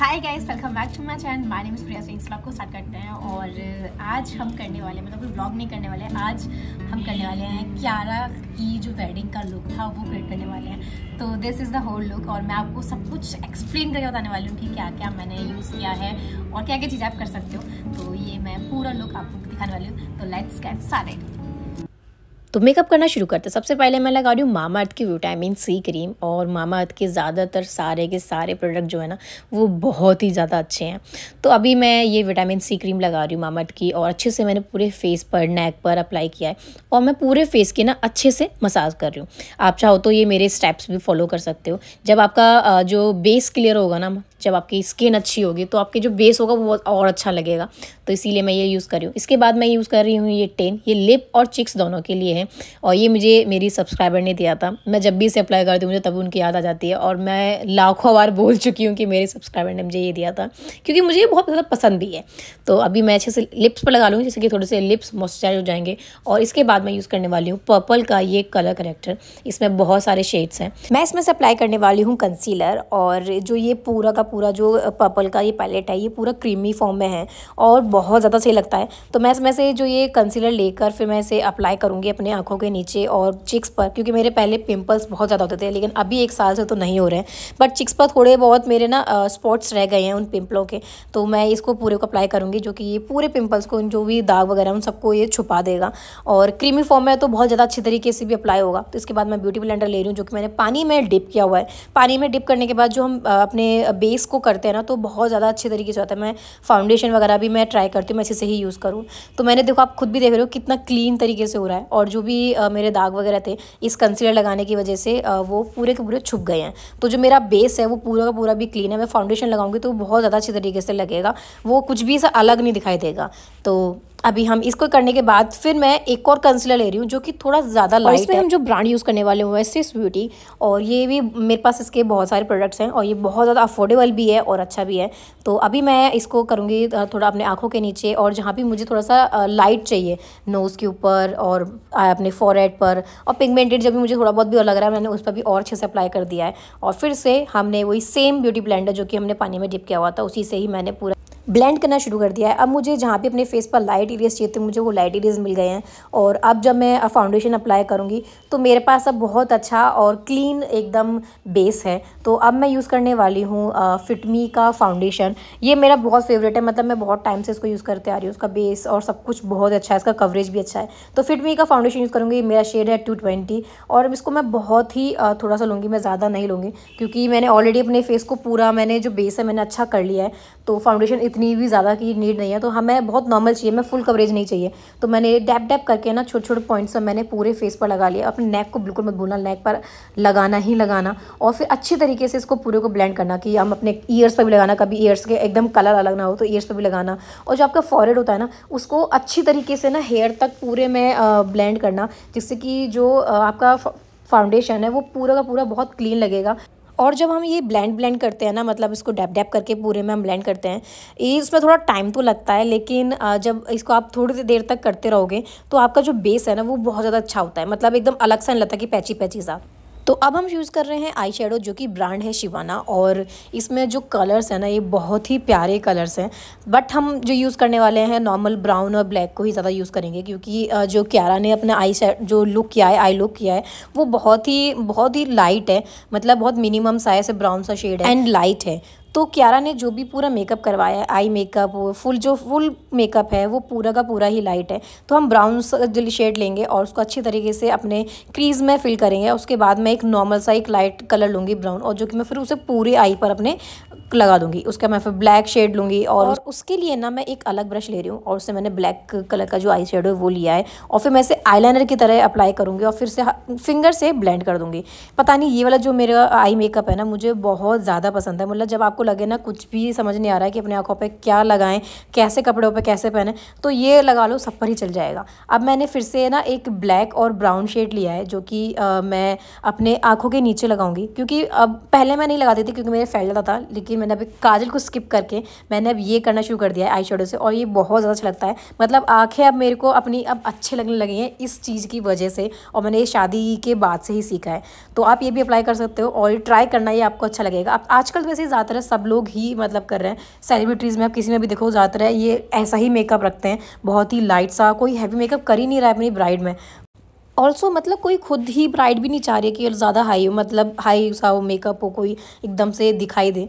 Hi guys, welcome back to my channel. My name is Priya Singh. Blog को start करते हैं और आज हम करने वाले मतलब कोई ब्लॉग नहीं करने वाले। आज हम करने वाले हैं कियारा की जो वेडिंग का लुक था वो क्रिएट करने वाले हैं। तो this is the whole look और मैं आपको सब कुछ एक्सप्लेन करके बताने वाली हूँ कि क्या क्या मैंने यूज़ किया है और क्या क्या चीज़ें आप कर सकते हो। तो ये मैं पूरा लुक आपको दिखाने वाली हूँ। तो लेट्स गेट स्टार्टेड। तो मेकअप करना शुरू करते हैं। सबसे पहले मैं लगा रही हूँ मामाअर्थ की विटामिन सी क्रीम। और मामाअर्थ के ज़्यादातर सारे के सारे प्रोडक्ट जो है ना वो बहुत ही ज़्यादा अच्छे हैं। तो अभी मैं ये विटामिन सी क्रीम लगा रही हूँ मामाअर्थ की और अच्छे से मैंने पूरे फेस पर, नेक पर अप्लाई किया है और मैं पूरे फेस की ना अच्छे से मसाज कर रही हूँ। आप चाहो तो ये मेरे स्टेप्स भी फॉलो कर सकते हो। जब आपका जो बेस क्लियर होगा ना, जब आपकी स्किन अच्छी होगी तो आपके जो बेस होगा वो और अच्छा लगेगा। तो इसीलिए मैं ये यूज़ कर रही हूँ। इसके बाद मैं यूज़ कर रही हूँ ये 10। ये लिप और चिक्स दोनों के लिए है और ये मुझे मेरी सब्सक्राइबर ने दिया था। मैं जब भी इसे अप्लाई करती हूँ मुझे तब उनकी याद आ जाती है और मैं लाखों बार बोल चुकी हूँ कि मेरे सब्सक्राइबर ने मुझे ये दिया था क्योंकि मुझे ये बहुत ज़्यादा पसंद भी है। तो अभी मैं अच्छे से लिप्स पर लगा लूँगी जिससे कि थोड़े से लिप्स मॉइस्चराइज हो जाएंगे। और इसके बाद मैं यूज़ करने वाली हूँ पर्पल का ये कलर करेक्टर। इसमें बहुत सारे शेड्स हैं। मैं इसमें से अप्लाई करने वाली हूँ कंसीलर। और जो ये पूरा का पूरा जो पर्पल का ये पैलेट है ये पूरा क्रीमी फॉर्म में है और बहुत ज़्यादा सही लगता है। तो मैं इसमें से जो ये कंसीलर लेकर फिर मैं इसे अप्लाई करूँगी अपने आँखों के नीचे और चिक्स पर, क्योंकि मेरे पहले पिंपल्स बहुत ज़्यादा होते थे लेकिन अभी 1 साल से तो नहीं हो रहे हैं। बट चिक्स पर थोड़े बहुत मेरे ना स्पॉट्स रह गए हैं उन पिंपलों के। तो मैं इसको पूरे को अप्लाई करूँगी जो कि ये पूरे पिंपल्स को, जो भी दाग वगैरह उन सबको ये छुपा देगा। और क्रीमी फॉर्म में तो बहुत ज़्यादा अच्छी तरीके से भी अप्लाई होगा। तो इसके बाद मैं ब्यूटी ब्लेंडर ले रही हूँ जो कि मैंने पानी में डिप किया हुआ है। पानी में डिप करने के बाद जो हम अपने बेस को करते हैं ना तो बहुत ज़्यादा अच्छे तरीके से होता है। मैं फाउंडेशन वगैरह भी मैं ट्राई करती हूँ मैं इसी से ही यूज़ करूँ। तो मैंने देखो, आप खुद भी देख रहे हो कितना क्लीन तरीके से हो रहा है। और जो भी मेरे दाग वगैरह थे इस कंसीलर लगाने की वजह से वो पूरे के पूरे छुप गए हैं। तो जो मेरा बेस है वो पूरा का पूरा भी क्लीन है। मैं फाउंडेशन लगाऊंगी तो बहुत ज़्यादा अच्छी तरीके से लगेगा, वो कुछ भी ऐसा अलग नहीं दिखाई देगा। तो अभी हम इसको करने के बाद फिर मैं एक और कंसीलर ले रही हूँ जो कि थोड़ा ज़्यादा लाइट है। इसमें हम जो ब्रांड यूज़ करने वाले हैं स्विस ब्यूटी। और ये भी मेरे पास इसके बहुत सारे प्रोडक्ट्स हैं और ये बहुत ज़्यादा अफोर्डेबल भी है और अच्छा भी है। तो अभी मैं इसको करूँगी थोड़ा अपने आँखों के नीचे और जहाँ भी मुझे थोड़ा सा लाइट चाहिए, नोज़ के ऊपर और अपने फॉरहेड पर। और पिगमेंटेड जब भी मुझे थोड़ा बहुत भी लग रहा है मैंने उस पर भी और अच्छे से अप्लाई कर दिया है। और फिर से हमने वही सेम ब्यूटी ब्लेंडर जो कि हमने पानी में डिप किया हुआ था उसी से ही मैंने पूरा ब्लेंड करना शुरू कर दिया है। अब मुझे जहाँ भी अपने फेस पर लाइट एरियाज चाहिए थे मुझे वो लाइट एरियाज मिल गए हैं। और अब जब मैं फाउंडेशन अप्लाई करूँगी तो मेरे पास अब बहुत अच्छा और क्लीन एकदम बेस है। तो अब मैं यूज़ करने वाली हूँ फिटमी का फाउंडेशन। ये मेरा बहुत फेवरेट है, मतलब मैं बहुत टाइम से इसको यूज़ करते आ रही हूँ। उसका बेस और सब कुछ बहुत अच्छा है, इसका कवरेज भी अच्छा है। तो फिटमी का फाउंडेशन यूज़ करूँगी। मेरा शेड है 220 और इसको मैं बहुत ही थोड़ा सा लूँगी, मैं ज़्यादा नहीं लूँगी क्योंकि मैंने ऑलरेडी अपने फेस को पूरा, मैंने जो बेस है मैंने अच्छा कर लिया है। तो फाउंडेशन इतनी भी ज़्यादा की नीड नहीं है। तो हमें बहुत नॉर्मल चाहिए, मैं फुल कवरेज नहीं चाहिए। तो मैंने डैप डैप करके ना छोटे छोटे पॉइंट्स में मैंने पूरे फेस पर लगा लिया। अपने नेक को बिल्कुल मत भूलना, नेक पर लगाना ही लगाना। और फिर अच्छी तरीके से इसको पूरे को ब्लेंड करना कि हम अपने ईयर्स पर भी लगाना, कभी ईयर्स के एकदम कलर अलग ना हो तो ईयर्स पर भी लगाना। और जो आपका फॉरहेड होता है ना उसको अच्छी तरीके से ना हेयर तक पूरे में ब्लेंड करना, जिससे कि जो आपका फाउंडेशन है वो पूरा का पूरा बहुत क्लीन लगेगा। और जब हम ये ब्लेंड करते हैं ना, मतलब इसको डैप डैप करके पूरे में हम ब्लेंड करते हैं, ये इसमें थोड़ा टाइम तो लगता है लेकिन जब इसको आप थोड़ी देर तक करते रहोगे तो आपका जो बेस है ना वो बहुत ज़्यादा अच्छा होता है। मतलब एकदम अलग सा नहीं लगता कि पैची पैची सा। तो अब हम यूज़ कर रहे हैं आई शेडो जो कि ब्रांड है शिवाना। और इसमें जो कलर्स हैं ना ये बहुत ही प्यारे कलर्स हैं। बट हम जो यूज़ करने वाले हैं नॉर्मल ब्राउन और ब्लैक को ही ज़्यादा यूज़ करेंगे क्योंकि जो कियारा ने अपना आई शेड जो लुक किया है, आई लुक किया है, वो बहुत ही लाइट है। मतलब बहुत मिनिमम सा ऐसे ब्राउन सा शेड है एंड लाइट है। तो कियारा ने जो भी पूरा मेकअप करवाया है, आई मेकअप, फुल मेकअप है वो पूरा का पूरा ही लाइट है। तो हम ब्राउन शेड लेंगे और उसको अच्छी तरीके से अपने क्रीज में फिल करेंगे। उसके बाद मैं एक नॉर्मल सा एक लाइट कलर लूँगी ब्राउन, और जो कि मैं फिर उसे पूरे आई पर अपने लगा दूंगी। उसका मैं फिर ब्लैक शेड लूँगी और उसके लिए ना मैं एक अलग ब्रश ले रही हूँ और उससे मैंने ब्लैक कलर का जो आई शेडो है वो लिया है। और फिर मैं इसे आईलाइनर की तरह अप्लाई करूँगी और फिर से फिंगर से ब्लेंड कर दूँगी। पता नहीं, ये वाला जो मेरा आई मेकअप है ना मुझे बहुत ज़्यादा पसंद है। मतलब जब आपको लगे ना कुछ भी समझ नहीं आ रहा है कि अपने आँखों पे क्या लगाएं, कैसे कपड़ों पे कैसे पहने, तो ये लगा लो, सब पर ही चल जाएगा। अब मैंने फिर से ना एक ब्लैक और ब्राउन शेड लिया है जो कि मैं अपने आँखों के नीचे लगाऊंगी क्योंकि अब पहले मैं नहीं लगाती थी क्योंकि मेरे फैल जाता था, लेकिन मैंने अभी काजल को स्किप करके मैंने अब ये करना शुरू कर दिया है आई शेडो से, और ये बहुत ज़्यादा अच्छा लगता है। मतलब आँखें अब मेरे को अपनी अब अच्छे लगने लगी हैं इस चीज़ की वजह से, और मैंने ये शादी के बाद से ही सीखा है। तो आप ये भी अप्लाई कर सकते हो और ट्राई करना, ये आपको अच्छा लगेगा। अब आजकल वैसे ज़्यादातर सब लोग ही मतलब कर रहे हैं, सेलिब्रिटीज़ में आप किसी में भी देखो ज़्यादातर है ये ऐसा ही मेकअप रखते हैं, बहुत ही लाइट सा, कोई हैवी मेकअप कर ही नहीं रहा है अपनी ब्राइड में। ऑल्सो मतलब कोई खुद ही ब्राइड भी नहीं चाह रही है कि ज़्यादा हाई हो, मतलब हाई सा मेकअप हो, कोई एकदम से दिखाई दे।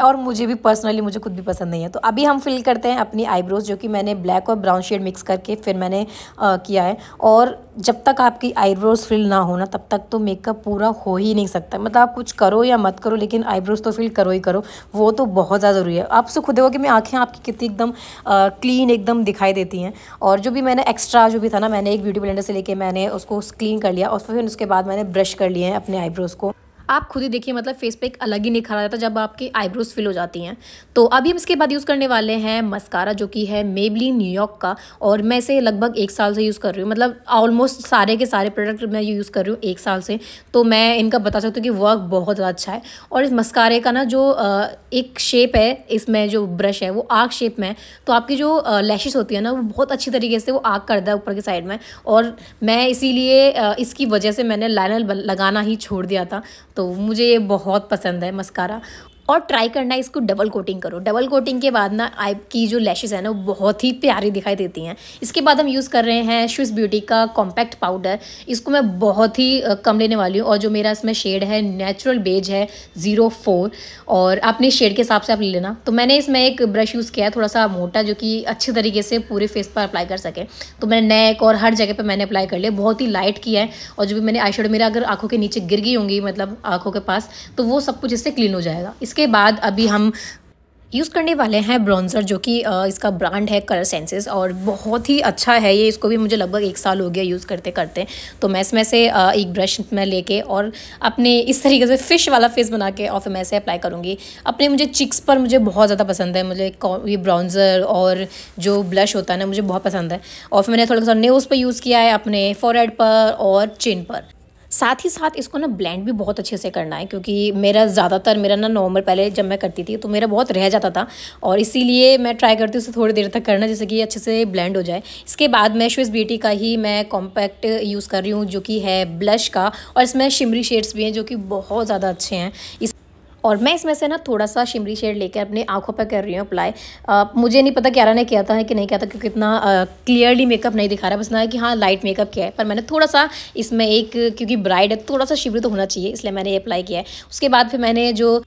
और मुझे भी पर्सनली, मुझे खुद भी पसंद नहीं है। तो अभी हम फिल करते हैं अपनी आईब्रोज़, जो कि मैंने ब्लैक और ब्राउन शेड मिक्स करके फिर मैंने किया है। और जब तक आपकी आईब्रोज़ फिल ना हो ना, तब तक तो मेकअप पूरा हो ही नहीं सकता। मतलब आप कुछ करो या मत करो, लेकिन आईब्रोज़ तो फिल करो ही करो, वो तो बहुत ज़्यादा ज़रूरी है। आपसे खुद देखो कि मैं आँखें आपकी कितनी एकदम क्लीन एकदम दिखाई देती हैं। और जो भी मैंने एक्स्ट्रा जो भी था ना, मैंने एक ब्यूटी ब्लेंडर से लेके मैंने उसको क्लीन कर लिया, और फिर उसके बाद मैंने ब्रश कर लिए हैं अपने आईब्रोज़ को। आप खुद ही देखिए, मतलब फेस पे एक अलग ही निखार आ जाता है जब आपकी आईब्रोज फिल हो जाती हैं। तो अभी हम इसके बाद यूज़ करने वाले हैं मस्कारा, जो कि है मेबलिन न्यूयॉर्क का, और मैं इसे लगभग 1 साल से यूज़ कर रही हूँ। मतलब ऑलमोस्ट सारे के सारे प्रोडक्ट मैं यूज़ कर रही हूँ 1 साल से, तो मैं इनका बता सकती हूँ कि वर्क बहुत ज़्यादा अच्छा है। और इस मस्कारे का ना जो एक शेप है, इसमें जो ब्रश है वो आर्क शेप में है, तो आपकी जो लैशेस होती है ना, वो बहुत अच्छी तरीके से वो आर्क करता है ऊपर की साइड में। और मैं इसीलिए इसकी वजह से मैंने लाइनर लगाना ही छोड़ दिया था। तो मुझे ये बहुत पसंद है मस्कारा। और ट्राई करना है इसको डबल कोटिंग करो। डबल कोटिंग के बाद ना आई की जो लैशेस है ना, वो बहुत ही प्यारी दिखाई देती हैं। इसके बाद हम यूज़ कर रहे हैं स्विस ब्यूटी का कॉम्पैक्ट पाउडर। इसको मैं बहुत ही कम लेने वाली हूँ, और जो मेरा इसमें शेड है नेचुरल बेज है 04, और अपने शेड के हिसाब से आप ले लेना। तो मैंने इसमें एक ब्रश यूज़ किया है थोड़ा सा मोटा, जो कि अच्छे तरीके से पूरे फेस पर अप्लाई कर सके। तो मैंने नेक और हर जगह पर मैंने अप्लाई कर लिया, बहुत ही लाइट किया है। और जो भी मैंने आई शेडो मेरा अगर आँखों के नीचे गिर गई होंगी, मतलब आँखों के पास, तो वो सब कुछ इससे क्लीन हो जाएगा। इसके बाद अभी हम यूज़ करने वाले हैं ब्रॉन्ज़र, जो कि इसका ब्रांड है कलर सेंसेस, और बहुत ही अच्छा है ये। इसको भी मुझे लगभग 1 साल हो गया यूज़ करते करते। तो मैं इसमें से एक ब्रश में लेके और अपने इस तरीके से फ़िश वाला फेस बना के और फिर मैं इसे अप्लाई करूँगी अपने। मुझे चिक्स पर मुझे बहुत ज़्यादा पसंद है, मुझे ये ब्रॉन्ज़र और जो ब्लश होता है ना, मुझे बहुत पसंद है। और फिर मैंने थोड़ा सा नेल्स पर यूज़ किया है, अपने फोरहेड पर और चिन पर। साथ ही साथ इसको ना ब्लेंड भी बहुत अच्छे से करना है, क्योंकि मेरा ना नॉर्मल पहले जब मैं करती थी तो मेरा बहुत रह जाता था, और इसीलिए मैं ट्राई करती हूँ उसे थोड़ी देर तक करना, जैसे कि अच्छे से ब्लेंड हो जाए। इसके बाद मैं स्विस ब्यूटी का ही मैं कॉम्पैक्ट यूज़ कर रही हूँ, जो कि है ब्लश का, और इसमें शिमरी शेड्स भी हैं जो कि बहुत ज़्यादा अच्छे हैं। और मैं इसमें से ना थोड़ा सा शिमरी शेड लेकर अपने आँखों पर कर रही हूँ अप्लाई। मुझे नहीं पता क्यारा ने किया था कि नहीं किया था, क्योंकि इतना क्लियरली मेकअप नहीं दिखा रहा, बस ना है कि हाँ लाइट मेकअप किया है। पर मैंने थोड़ा सा इसमें क्योंकि ब्राइड है, थोड़ा सा शिमरी तो होना चाहिए, इसलिए मैंने ये अप्लाई किया है। उसके बाद फिर मैंने जो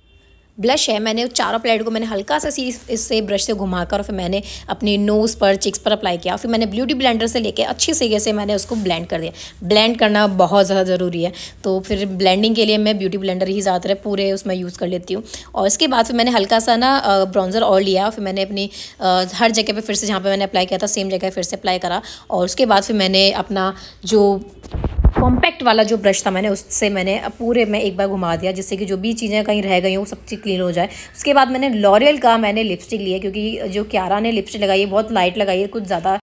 ब्लश है, मैंने चारों प्लेट को मैंने हल्का सा इससे ब्रश से घुमाकर और फिर मैंने अपनी नोज़ पर, चिक्स पर अप्लाई किया। फिर मैंने ब्यूटी ब्लेंडर से लेके अच्छी तरीके से मैंने उसको ब्लेंड कर दिया। ब्लेंड करना बहुत ज़्यादा ज़रूरी है, तो फिर ब्लेंडिंग के लिए मैं ब्यूटी ब्लेंडर ही ज़्यादातर पूरे उसमें यूज़ कर लेती हूँ। और इसके बाद फिर मैंने हल्का सा ना ब्रॉन्ज़र और लिया, फिर मैंने अपनी हर जगह पर फिर से जहाँ पर मैंने अप्लाई किया था सेम जगह फिर से अप्लाई करा। और उसके बाद फिर मैंने अपना जो कॉम्पैक्ट वाला जो ब्रश था मैंने उससे मैंने पूरे में एक बार घुमा दिया, जिससे कि जो भी चीज़ें कहीं रह गई हो सब चीज़ क्लीन हो जाए। उसके बाद मैंने लॉरियल का मैंने लिपस्टिक लिया, क्योंकि जो क्यारा ने लिपस्टिक लगाई है बहुत लाइट लगाई है, कुछ ज़्यादा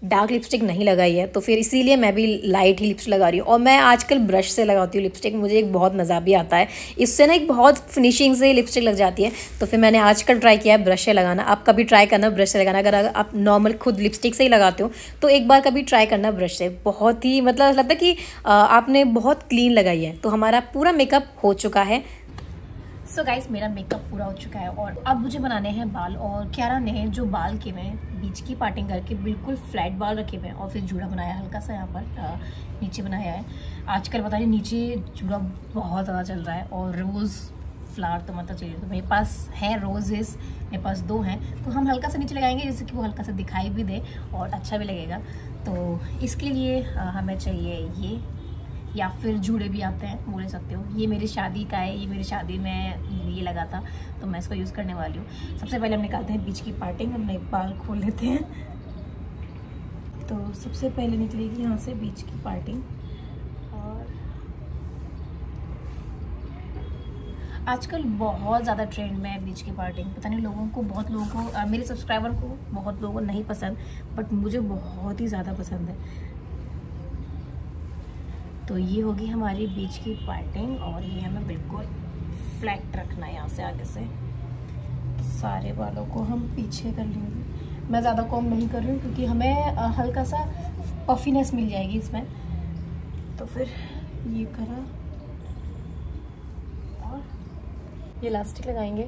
डार्क लिपस्टिक नहीं लगाई है, तो फिर इसीलिए मैं भी लाइट ही लिपस्टिक लगा रही हूँ। और मैं आजकल ब्रश से लगाती हूँ लिपस्टिक, मुझे एक बहुत मज़ा भी आता है इससे ना, एक बहुत फिनिशिंग से लिपस्टिक लग जाती है। तो फिर मैंने आजकल ट्राई किया है ब्रश से लगाना। आप कभी ट्राई करना ब्रश से लगाना, अगर आप नॉर्मल खुद लिपस्टिक से ही लगाते हो तो एक बार कभी ट्राई करना ब्रश से। बहुत ही मतलब लगता है कि आपने बहुत क्लीन लगाई है। तो हमारा पूरा मेकअप हो चुका है। सो गाइस, मेरा मेकअप पूरा हो चुका है और अब मुझे बनाने हैं बाल। और क्यारा ने जो बाल किए हुए हैं बीच की पार्टिंग करके बिल्कुल फ्लैट बाल रखे हुए हैं, और फिर जूड़ा बनाया हल्का सा यहाँ पर नीचे बनाया है। आजकल पता नहीं नीचे जूड़ा बहुत ज़्यादा चल रहा है, और रोज़ फ्लावर तो मतलब चाहिए। तो मेरे पास है रोजेस, मेरे पास 2 हैं, तो हम हल्का सा नीचे लगाएंगे जिससे कि वो हल्का सा दिखाई भी दे और अच्छा भी लगेगा। तो इसके लिए हमें चाहिए ये, या फिर जूड़े भी आते हैं बोल सकते हो। ये मेरी शादी का है, ये मेरी शादी में ये लगा था, तो मैं इसको यूज़ करने वाली हूँ। सबसे पहले हम निकालते हैं बीच की पार्टिंग, अपने बाल खोल लेते हैं। तो सबसे पहले निकलेगी यहाँ से बीच की पार्टिंग। और आजकल बहुत ज़्यादा ट्रेंड में है बीच की पार्टिंग। पता नहीं बहुत लोगों को मेरे सब्सक्राइबर को बहुत लोगों को नहीं पसंद, बट मुझे बहुत ही ज़्यादा पसंद है। तो ये होगी हमारी बीच की पार्टिंग, और ये हमें बिल्कुल फ्लैट रखना है यहाँ से आगे से। सारे बालों को हम पीछे कर लेंगे। मैं ज़्यादा कॉम नहीं कर रही हूँ क्योंकि हमें हल्का सा पफीनेस मिल जाएगी इसमें। तो फिर ये करा और ये इलास्टिक लगाएंगे।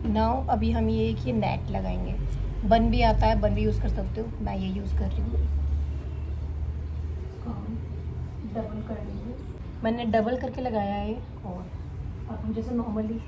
नाउ अभी हम ये नेट लगाएंगे। बन भी आता है, बन भी यूज़ कर सकते हो, मैं ये यूज़ कर रही हूँ। डबल कर लेंगे, मैंने डबल करके लगाया है। और अब हम जैसे नॉर्मली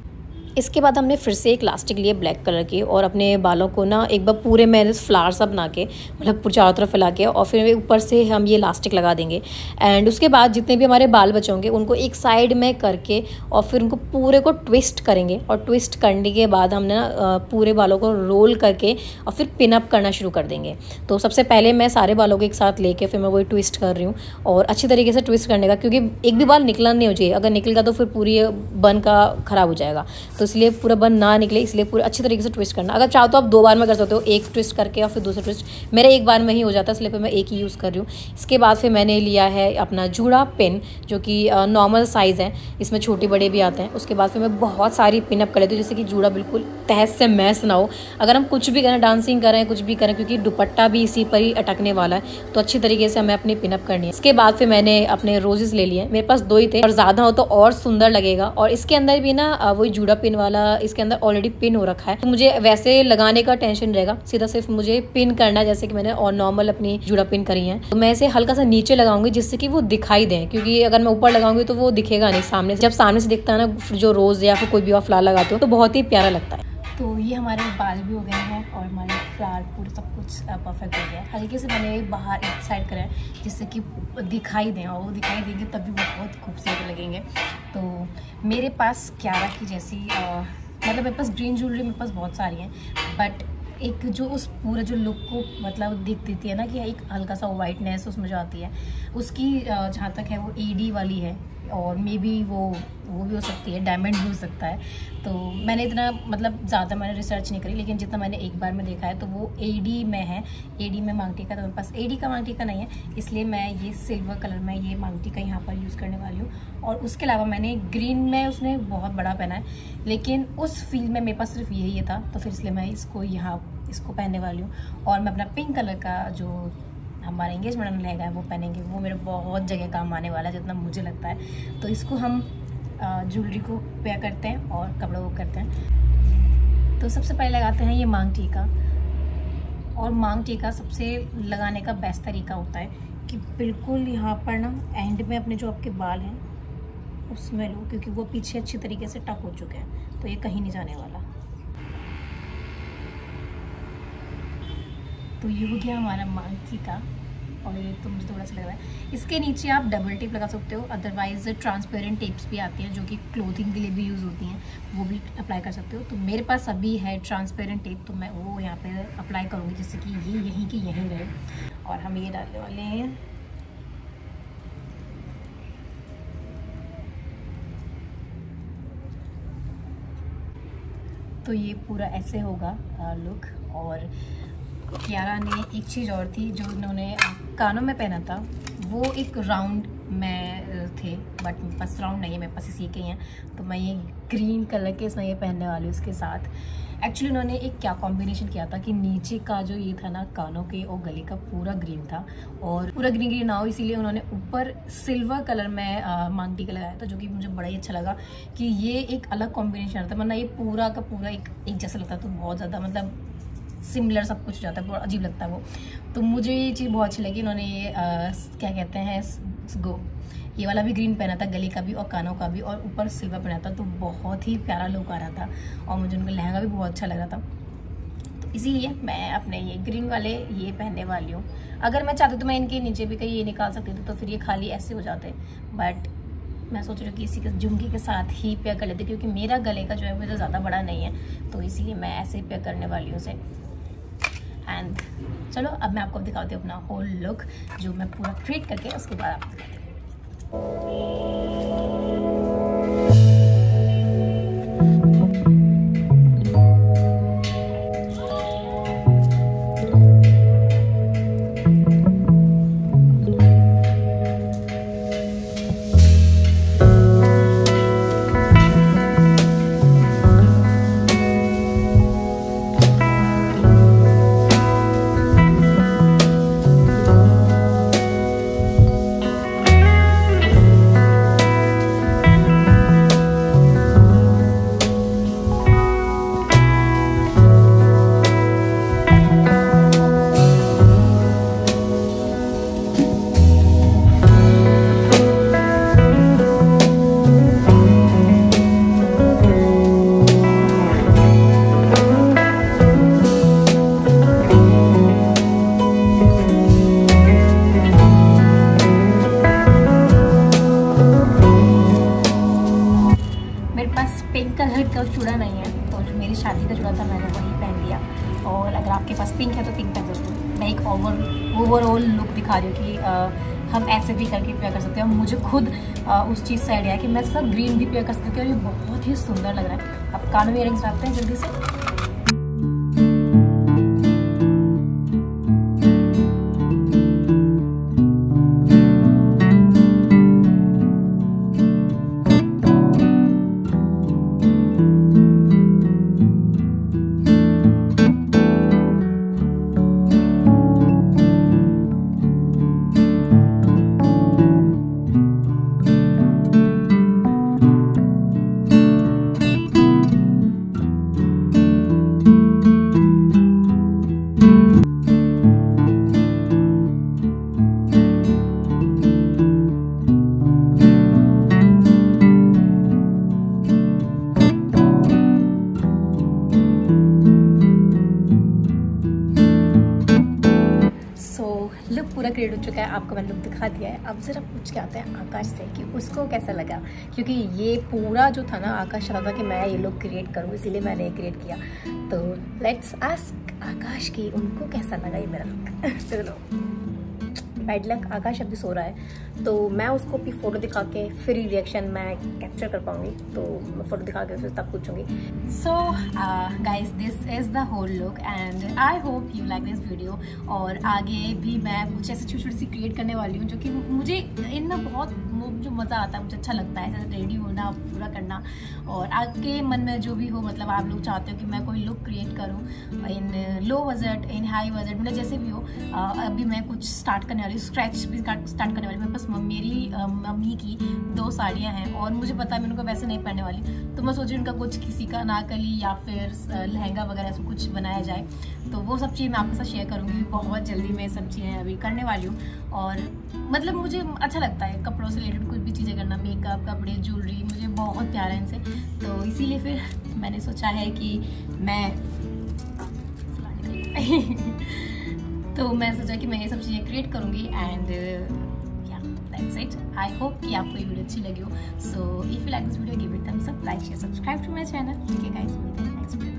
इसके बाद हमने फिर से एक इलास्टिक लिए ब्लैक कलर की और अपने बालों को ना एक बार पूरे मैंने फ्लावर सा बना के मतलब चारों तरफ फैला के और फिर ऊपर से हम ये इलास्टिक लगा देंगे। एंड उसके बाद जितने भी हमारे बाल बचे होंगे उनको एक साइड में करके और फिर उनको पूरे को ट्विस्ट करेंगे। और ट्विस्ट करने के बाद हमने ना पूरे बालों को रोल करके और फिर पिन अप करना शुरू कर देंगे। तो सबसे पहले मैं सारे बालों को एक साथ लेके फिर मैं वही ट्विस्ट कर रही हूँ और अच्छी तरीके से ट्विस्ट करने का, क्योंकि एक भी बाल निकलना नहीं हो चाहिए। अगर निकल गया तो फिर पूरी बन का ख़राब हो जाएगा। तो इसलिए पूरा बन ना निकले, इसलिए पूरे अच्छी तरीके से ट्विस्ट करना। अगर चाहो तो आप 2 बार में कर सकते हो, एक ट्विस्ट करके और फिर दूसरा ट्विस्ट। मेरा एक बार में ही हो जाता है, इसलिए फिर मैं एक ही यूज़ कर रही हूँ। इसके बाद फिर मैंने लिया है अपना जूड़ा पिन, जो कि नॉर्मल साइज़ है, इसमें छोटे बड़े भी आते हैं। उसके बाद फिर मैं बहुत सारी पिन अप कर लेती हूँ, जैसे कि जूड़ा बिल्कुल तहस से मैस ना हो। अगर हम कुछ भी करें, डांसिंग करें, कुछ भी करें, क्योंकि दुपट्टा भी इसी पर ही अटकने वाला है, तो अच्छी तरीके से हमें अपनी पिन अप करनी है। इसके बाद फिर मैंने अपने रोजेस ले लिए, मेरे पास 2 ही थे, और ज़्यादा हो तो और सुंदर लगेगा। और इसके अंदर भी ना वही जूड़ा पिन वाला इसके अंदर ऑलरेडी पिन हो रखा है, तो मुझे वैसे लगाने का टेंशन रहेगा। सीधा सिर्फ मुझे पिन करना है, जैसे कि मैंने और नॉर्मल अपनी जूड़ा पिन करी है। तो मैं इसे हल्का सा नीचे लगाऊंगी जिससे कि वो दिखाई दे, क्योंकि अगर मैं ऊपर लगाऊंगी तो वो दिखेगा नहीं सामने से। जब सामने से दिखता है ना, जो रोज या फिर कोई भी और फ्लावर लगाते हो तो बहुत ही प्यारा लगता है। तो ये हमारे बाल भी हो गए हैं और हमारे फ्लावर पूरे सब कुछ परफेक्ट हो गया है। हल्के से मैंने बाहर एक साइड करा है जिससे कि दिखाई दें, और वो दिखाई देंगे तभी बहुत खूबसूरत लगेंगे। तो मेरे पास क्यारा की जैसी मतलब मेरे पास ग्रीन ज्वेलरी मेरे पास बहुत सारी हैं, बट एक जो उस पूरे जो लुक को मतलब दिख देती है ना, कि एक हल्का सा वाइटनेस उसमें जो आती है, उसकी जहाँ तक है वो एडी वाली है। और मे बी वो भी हो सकती है, डायमंड भी हो सकता है। तो मैंने इतना मतलब ज़्यादा मैंने रिसर्च नहीं करी, लेकिन जितना मैंने एक बार में देखा है तो वो एडी में है। एडी में मांग टीका, तो मेरे पास एडी का मांग टीका नहीं है, इसलिए मैं ये सिल्वर कलर में ये मांग टीका यहाँ पर यूज़ करने वाली हूँ। और उसके अलावा मैंने ग्रीन में उसने बहुत बड़ा पहना है, लेकिन उस फील्ड में मेरे पास सिर्फ यही था, तो फिर इसलिए मैं इसको पहनने वाली हूँ। और मैं अपना पिंक कलर का जो हमारा एंगेजमेंट में लहंगा है वो पहनेंगे, वो मेरे बहुत जगह काम आने वाला है जितना मुझे लगता है। तो इसको हम ज्वेलरी को पेयर करते हैं और कपड़ों को करते हैं। तो सबसे पहले लगाते हैं ये मांग टीका। और मांग टीका सबसे लगाने का बेस्ट तरीका होता है कि बिल्कुल यहाँ पर ना एंड में अपने जो आपके बाल हैं उसमें लो, क्योंकि वो पीछे अच्छी तरीके से टक हो चुके हैं, तो ये कहीं नहीं जाने वाला। तो ये हो गया हमारा मांग टीका, और ये तो मुझे थोड़ा सा लग रहा है। इसके नीचे आप डबल टेप लगा सकते हो, अदरवाइज ट्रांसपेरेंट टेप्स भी आती हैं जो कि क्लोथिंग के लिए भी यूज़ होती हैं, वो भी अप्लाई कर सकते हो। तो मेरे पास अभी है ट्रांसपेरेंट टेप, तो मैं वो यहाँ पे अप्लाई करूँगी जिससे कि ये यहीं की यहीं रहे। और हम ये डालने वाले हैं तो ये पूरा ऐसे होगा लुक। और क्यारा ने एक चीज़ और थी जो उन्होंने कानों में पहना था, वो एक राउंड में थे, बट मेरे पास राउंड नहीं है, मेरे पास इसी के हैं। तो मैं ये ग्रीन कलर के इसमें ये पहनने वाली हूँ उसके साथ। एक्चुअली उन्होंने एक क्या कॉम्बिनेशन किया था कि नीचे का जो ये था ना कानों के और गले का पूरा ग्रीन था, और पूरा ग्रीन ग्रीन ना हो इसीलिए उन्होंने ऊपर सिल्वर कलर में मांग टीका लगाया था, जो कि मुझे बड़ा ही अच्छा लगा कि ये एक अलग कॉम्बिनेशन आता है। वरना ये पूरा का पूरा एक जैसा लगता है, तो बहुत ज़्यादा मतलब सिमिलर सब कुछ हो जाता है, बहुत अजीब लगता है वो। तो मुझे ये चीज़ बहुत अच्छी लगी। उन्होंने ये क्या कहते हैं ये वाला भी ग्रीन पहना था, गले का भी और कानों का भी, और ऊपर सिल्वर पहना था, तो बहुत ही प्यारा लुक आ रहा था। और मुझे उनका लहंगा भी बहुत अच्छा लग रहा था, तो इसीलिए मैं अपने ये ग्रीन वाले ये पहनने वाली हूँ। अगर मैं चाहती तो मैं इनके नीचे भी कहीं ये निकाल सकती थी, तो फिर ये खाली ऐसे हो जाते, बट मैं सोच रही हूँ कि इसी के झुमके के साथ ही पेयर कर लेती, क्योंकि मेरा गले का जो है वो तो ज़्यादा बड़ा नहीं है, तो इसीलिए मैं ऐसे ही पेयर करने वाली हूँ उसे। एंड चलो अब मैं आपको दिखाती हूँ अपना होल लुक, जो मैं पूरा क्रिएट करके उसके बाद आपको दिखाती हूँ। पास चूड़ा नहीं है तो जो मेरी शादी का चूड़ा था मैंने वही पहन लिया। और अगर आपके पास पिंक है तो पिंक पहन सकते हो। मैं एक ओवरऑल लुक दिखा रही हूँ कि हम ऐसे भी करके पेयर कर सकते हैं। मुझे खुद उस चीज़ से आइडिया है कि मैं सब ग्रीन भी पेयर कर सकती हूँ और ये बहुत ही सुंदर लग रहा है। अब कानों में इयररिंग्स डालते हैं जल्दी से। लुक पूरा क्रिएट हो चुका है, आपको मैंने लुक दिखा दिया है। अब जरा पूछ के आते हैं आकाश से कि उसको कैसा लगा, क्योंकि ये पूरा जो था ना आकाश चाहता था कि मैं ये लुक क्रिएट करूँ, इसीलिए मैंने ये क्रिएट किया। तो लेट्स आस्क आकाश की उनको कैसा लगा ये मेरा लुक। चलो बैड लक, आकाश अभी सो रहा है तो मैं उसको अपनी फ़ोटो दिखा के फिर रिएक्शन मैं कैप्चर कर पाऊँगी, तो मैं फ़ोटो दिखा के फिर तब पूछूँगी। So guys this is the whole look and I hope you like this video. और आगे भी मैं कुछ ऐसे छोटी छोटी सी क्रिएट करने वाली हूँ जो कि मुझे इनमें बहुत जो मज़ा आता है, मुझे अच्छा लगता है ऐसे रेडी होना पूरा करना। और आपके मन में जो भी हो, मतलब आप लोग चाहते हो कि मैं कोई लुक क्रिएट करूँ in low budget in high budget, मतलब जैसे भी हो। अभी मैं कुछ स्टार्ट करने वाली, स्क्रैच भी स्टार्ट करने वाली। मेरे पास मेरी मम्मी की 2 साड़ियाँ हैं और मुझे पता है मैं उनको वैसे नहीं पहनने वाली, तो मैं सोची उनका कुछ किसी का अनारकली या फिर लहंगा वगैरह ऐसा कुछ बनाया जाए। तो वो सब चीज़ मैं आपके साथ शेयर करूँगी बहुत जल्दी। मैं सब चीज़ें अभी करने वाली हूँ और मतलब मुझे अच्छा लगता है कपड़ों से रिलेटेड कुछ भी चीज़ें करना, मेकअप, कपड़े, ज्वेलरी, मुझे बहुत प्यार है इनसे। तो इसीलिए फिर मैंने सोचा है कि मैं तो मैं सोचा कि मैं ये सब चीज़ें क्रिएट करूँगी एंड या दैट्स इट। आई होप कि आपको ये वीडियो अच्छी लगी हो। So if you like this video give it thumbs up, like share subscribe to my channel. ठीक है गाइस, मिलते हैं नेक्स्ट वीडियो।